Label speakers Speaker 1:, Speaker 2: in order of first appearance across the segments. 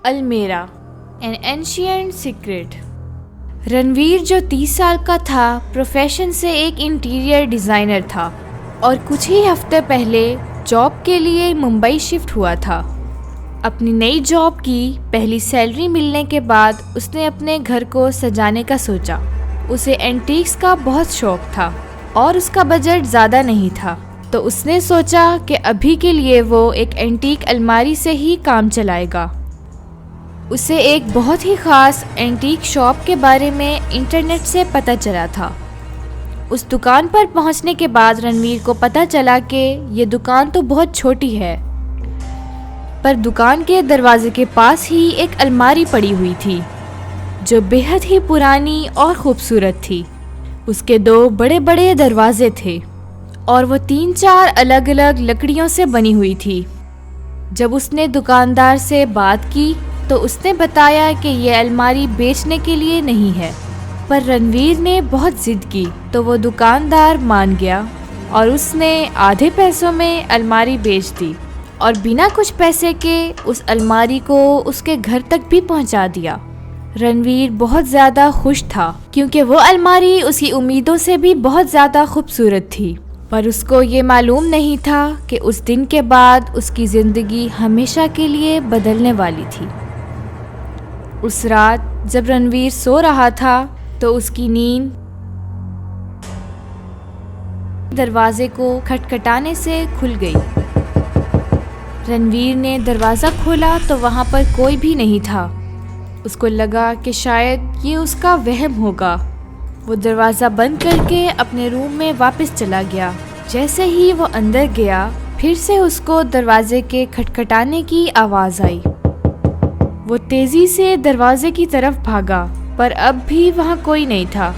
Speaker 1: अलमेरा, N ancient secret. Ranveer जो 30 साल का था, प्रोफेशन से एक इंटीरियर डिज़ाइनर था और कुछ ही हफ्ते पहले जॉब के लिए मुंबई शिफ्ट हुआ था। अपनी नई जॉब की पहली सैलरी मिलने के बाद उसने अपने घर को सजाने का सोचा। उसे एंटीक्स का बहुत शौक था और उसका बजट ज़्यादा नहीं था, तो उसने सोचा कि अभी के लिए वो एक एंटीक अलमारी से ही काम चलाएगा। उसे एक बहुत ही ख़ास एंटीक शॉप के बारे में इंटरनेट से पता चला था। उस दुकान पर पहुंचने के बाद रणवीर को पता चला कि ये दुकान तो बहुत छोटी है, पर दुकान के दरवाजे के पास ही एक अलमारी पड़ी हुई थी जो बेहद ही पुरानी और खूबसूरत थी। उसके 2 बड़े बड़े दरवाजे थे और वो 3-4 अलग अलग लकड़ियों से बनी हुई थी। जब उसने दुकानदार से बात की तो उसने बताया कि ये अलमारी बेचने के लिए नहीं है, पर रणवीर ने बहुत ज़िद की तो वो दुकानदार मान गया और उसने आधे पैसों में अलमारी बेच दी और बिना कुछ पैसे के उस अलमारी को उसके घर तक भी पहुंचा दिया। रणवीर बहुत ज़्यादा खुश था क्योंकि वो अलमारी उसकी उम्मीदों से भी बहुत ज़्यादा खूबसूरत थी, पर उसको ये मालूम नहीं था कि उस दिन के बाद उसकी ज़िंदगी हमेशा के लिए बदलने वाली थी। उस रात जब रणवीर सो रहा था तो उसकी नींद दरवाजे को खटखटाने से खुल गई। रणवीर ने दरवाज़ा खोला तो वहाँ पर कोई भी नहीं था। उसको लगा कि शायद ये उसका वहम होगा। वो दरवाज़ा बंद करके अपने रूम में वापस चला गया। जैसे ही वो अंदर गया, फिर से उसको दरवाजे के खटखटाने की आवाज़ आई। वो तेज़ी से दरवाजे की तरफ भागा, पर अब भी वहाँ कोई नहीं था।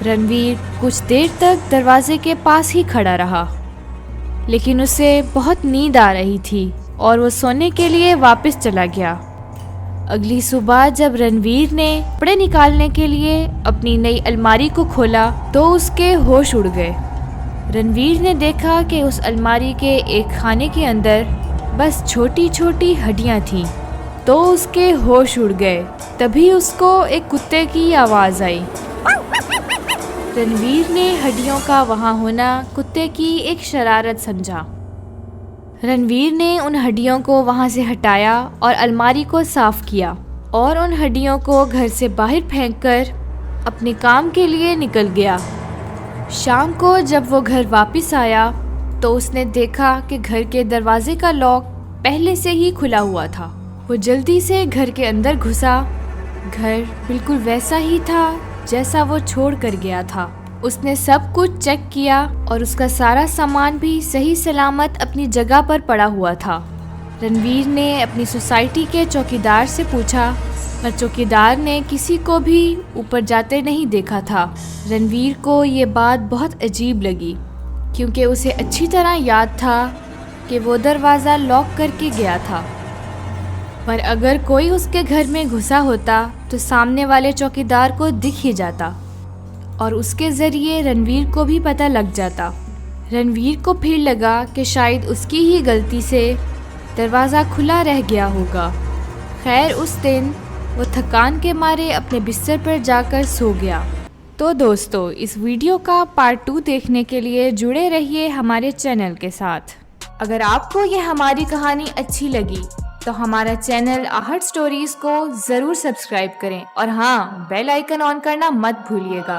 Speaker 1: रणवीर कुछ देर तक दरवाजे के पास ही खड़ा रहा, लेकिन उसे बहुत नींद आ रही थी और वो सोने के लिए वापस चला गया। अगली सुबह जब रणवीर ने कपड़े निकालने के लिए अपनी नई अलमारी को खोला तो उसके होश उड़ गए। रणवीर ने देखा कि उस अलमारी के एक खाने के अंदर बस छोटी छोटी हड्डियां थीं, तो उसके होश उड़ गए। तभी उसको एक कुत्ते की आवाज़ आई। रणवीर ने हड्डियों का वहाँ होना कुत्ते की एक शरारत समझा। रणवीर ने उन हड्डियों को वहाँ से हटाया और अलमारी को साफ़ किया और उन हड्डियों को घर से बाहर फेंककर अपने काम के लिए निकल गया। शाम को जब वो घर वापस आया तो उसने देखा कि घर के दरवाजे का लॉक पहले से ही खुला हुआ था। वो जल्दी से घर के अंदर घुसा। घर बिल्कुल वैसा ही था जैसा वो छोड़ कर गया था। उसने सब कुछ चेक किया और उसका सारा सामान भी सही सलामत अपनी जगह पर पड़ा हुआ था। रणवीर ने अपनी सोसाइटी के चौकीदार से पूछा, पर चौकीदार ने किसी को भी ऊपर जाते नहीं देखा था। रणवीर को ये बात बहुत अजीब लगी क्योंकि उसे अच्छी तरह याद था कि वो दरवाज़ा लॉक करके गया था, पर अगर कोई उसके घर में घुसा होता तो सामने वाले चौकीदार को दिख ही जाता और उसके ज़रिए रणवीर को भी पता लग जाता। रणवीर को फिर लगा कि शायद उसकी ही गलती से दरवाज़ा खुला रह गया होगा। खैर उस दिन वो थकान के मारे अपने बिस्तर पर जाकर सो गया। तो दोस्तों, इस वीडियो का पार्ट 2 देखने के लिए जुड़े रहिए हमारे चैनल के साथ। अगर आपको ये हमारी कहानी अच्छी लगी तो हमारा चैनल आहट स्टोरीज को ज़रूर सब्सक्राइब करें और हाँ, बेल आइकन ऑन करना मत भूलिएगा।